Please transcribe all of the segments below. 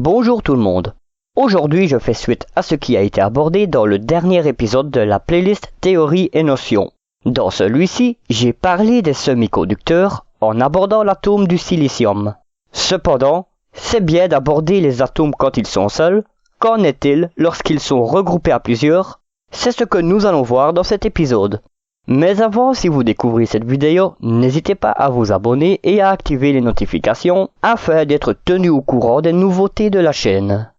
Bonjour tout le monde. Aujourd'hui, je fais suite à ce qui a été abordé dans le dernier épisode de la playlist Théorie et notions. Dans celui-ci, j'ai parlé des semi-conducteurs en abordant l'atome du silicium. Cependant, c'est bien d'aborder les atomes quand ils sont seuls. Qu'en est-il lorsqu'ils sont regroupés à plusieurs? C'est ce que nous allons voir dans cet épisode. Mais avant, si vous découvrez cette vidéo, n'hésitez pas à vous abonner et à activer les notifications afin d'être tenu au courant des nouveautés de la chaîne.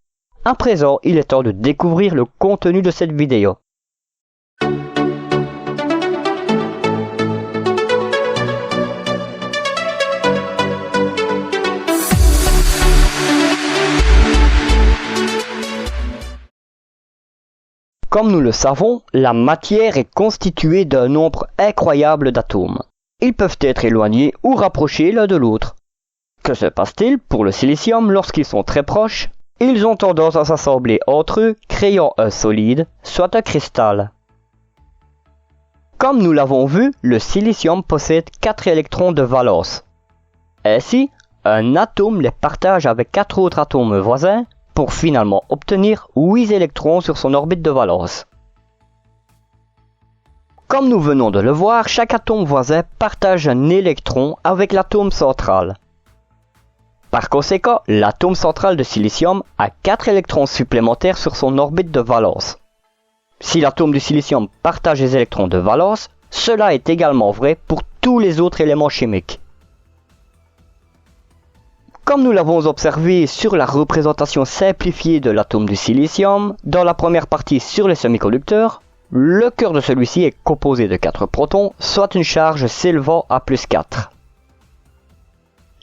À présent, il est temps de découvrir le contenu de cette vidéo. Comme nous le savons, la matière est constituée d'un nombre incroyable d'atomes. Ils peuvent être éloignés ou rapprochés l'un de l'autre. Que se passe-t-il pour le silicium lorsqu'ils sont très proches? Ils ont tendance à s'assembler entre eux, créant un solide, soit un cristal. Comme nous l'avons vu, le silicium possède 4 électrons de valence. Ainsi, un atome les partage avec 4 autres atomes voisins, pour finalement obtenir 8 électrons sur son orbite de valence. Comme nous venons de le voir, chaque atome voisin partage un électron avec l'atome central. Par conséquent, l'atome central de silicium a 4 électrons supplémentaires sur son orbite de valence. Si l'atome du silicium partage les électrons de valence, cela est également vrai pour tous les autres éléments chimiques. Comme nous l'avons observé sur la représentation simplifiée de l'atome du silicium, dans la première partie sur les semi-conducteurs, le cœur de celui-ci est composé de 4 protons, soit une charge s'élevant à plus 4.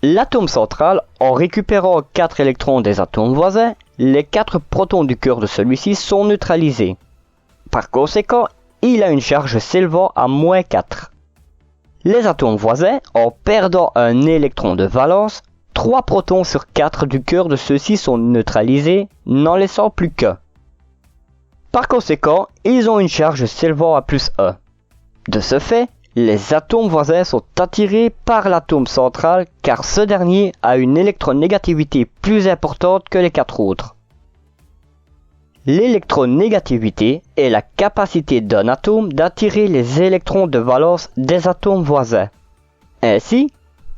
L'atome central, en récupérant 4 électrons des atomes voisins, les 4 protons du cœur de celui-ci sont neutralisés. Par conséquent, il a une charge s'élevant à moins 4. Les atomes voisins, en perdant un électron de valence, 3 protons sur 4 du cœur de ceux-ci sont neutralisés, n'en laissant plus qu'un. Par conséquent, ils ont une charge s'élevant à plus 1. De ce fait, les atomes voisins sont attirés par l'atome central car ce dernier a une électronégativité plus importante que les 4 autres. L'électronégativité est la capacité d'un atome d'attirer les électrons de valence des atomes voisins. Ainsi,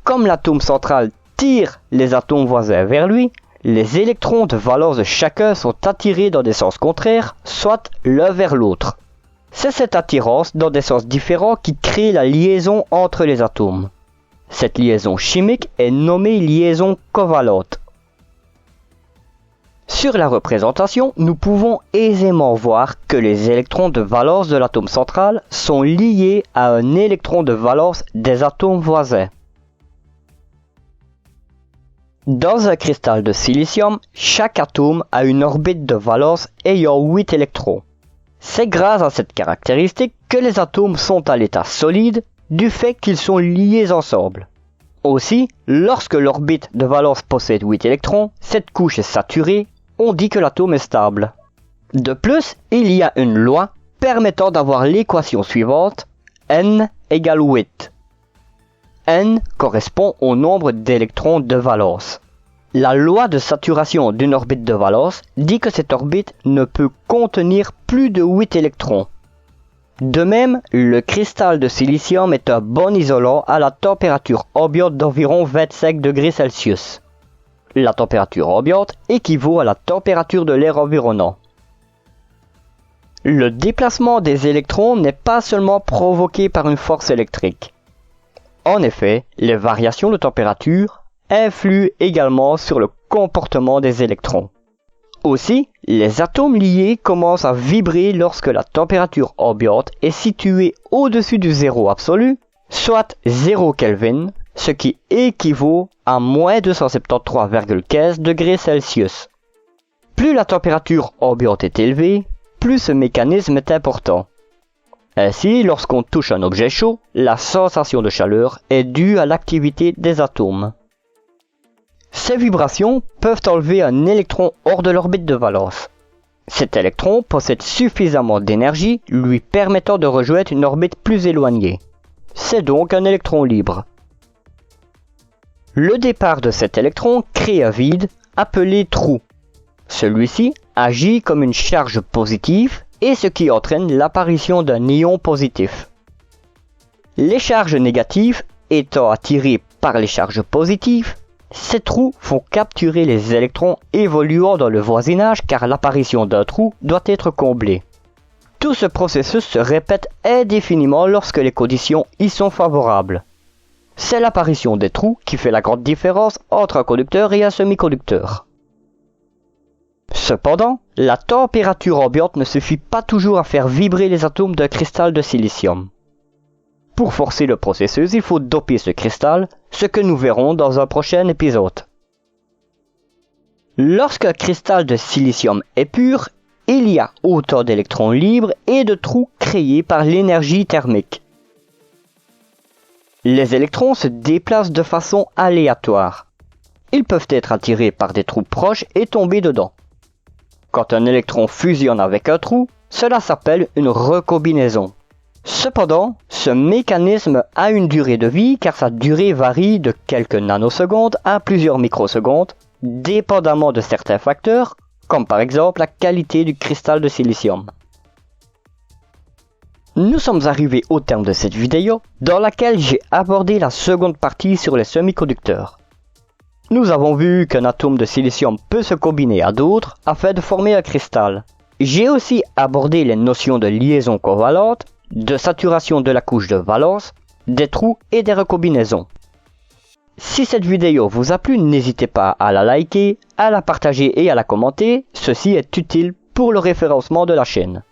comme l'atome central tire les atomes voisins vers lui, les électrons de valence de chacun sont attirés dans des sens contraires, soit l'un vers l'autre. C'est cette attirance dans des sens différents qui crée la liaison entre les atomes. Cette liaison chimique est nommée liaison covalente. Sur la représentation, nous pouvons aisément voir que les électrons de valence de l'atome central sont liés à un électron de valence des atomes voisins. Dans un cristal de silicium, chaque atome a une orbite de valence ayant 8 électrons. C'est grâce à cette caractéristique que les atomes sont à l'état solide du fait qu'ils sont liés ensemble. Aussi, lorsque l'orbite de valence possède 8 électrons, cette couche est saturée, on dit que l'atome est stable. De plus, il y a une loi permettant d'avoir l'équation suivante, N égale 8. N correspond au nombre d'électrons de valence. La loi de saturation d'une orbite de valence dit que cette orbite ne peut contenir plus de 8 électrons. De même, le cristal de silicium est un bon isolant à la température ambiante d'environ 25 degrés Celsius. La température ambiante équivaut à la température de l'air environnant. Le déplacement des électrons n'est pas seulement provoqué par une force électrique. En effet, les variations de température influent également sur le comportement des électrons. Aussi, les atomes liés commencent à vibrer lorsque la température ambiante est située au-dessus du zéro absolu, soit 0 Kelvin, ce qui équivaut à moins 273,15 degrés Celsius. Plus la température ambiante est élevée, plus ce mécanisme est important. Ainsi, lorsqu'on touche un objet chaud, la sensation de chaleur est due à l'activité des atomes. Ces vibrations peuvent enlever un électron hors de l'orbite de valence. Cet électron possède suffisamment d'énergie lui permettant de rejoindre une orbite plus éloignée. C'est donc un électron libre. Le départ de cet électron crée un vide appelé trou. Celui-ci agit comme une charge positive et ce qui entraîne l'apparition d'un ion positif. Les charges négatives étant attirées par les charges positives, ces trous vont capturer les électrons évoluant dans le voisinage car l'apparition d'un trou doit être comblée. Tout ce processus se répète indéfiniment lorsque les conditions y sont favorables. C'est l'apparition des trous qui fait la grande différence entre un conducteur et un semi-conducteur. Cependant, la température ambiante ne suffit pas toujours à faire vibrer les atomes d'un cristal de silicium. Pour forcer le processus, il faut doper ce cristal, ce que nous verrons dans un prochain épisode. Lorsqu'un cristal de silicium est pur, il y a autant d'électrons libres et de trous créés par l'énergie thermique. Les électrons se déplacent de façon aléatoire. Ils peuvent être attirés par des trous proches et tomber dedans. Quand un électron fusionne avec un trou, cela s'appelle une recombinaison. Cependant, ce mécanisme a une durée de vie car sa durée varie de quelques nanosecondes à plusieurs microsecondes, dépendamment de certains facteurs, comme par exemple la qualité du cristal de silicium. Nous sommes arrivés au terme de cette vidéo, dans laquelle j'ai abordé la seconde partie sur les semi-conducteurs. Nous avons vu qu'un atome de silicium peut se combiner à d'autres afin de former un cristal. J'ai aussi abordé les notions de liaison covalente, de saturation de la couche de valence, des trous et des recombinaisons. Si cette vidéo vous a plu, n'hésitez pas à la liker, à la partager et à la commenter, ceci est utile pour le référencement de la chaîne.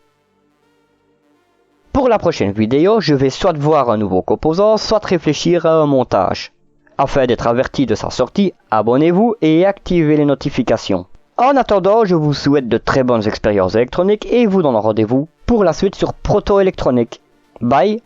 Pour la prochaine vidéo, je vais soit voir un nouveau composant, soit réfléchir à un montage. Afin d'être averti de sa sortie, abonnez-vous et activez les notifications. En attendant, je vous souhaite de très bonnes expériences électroniques et vous donne rendez-vous pour la suite sur Proto Électronique. Bye!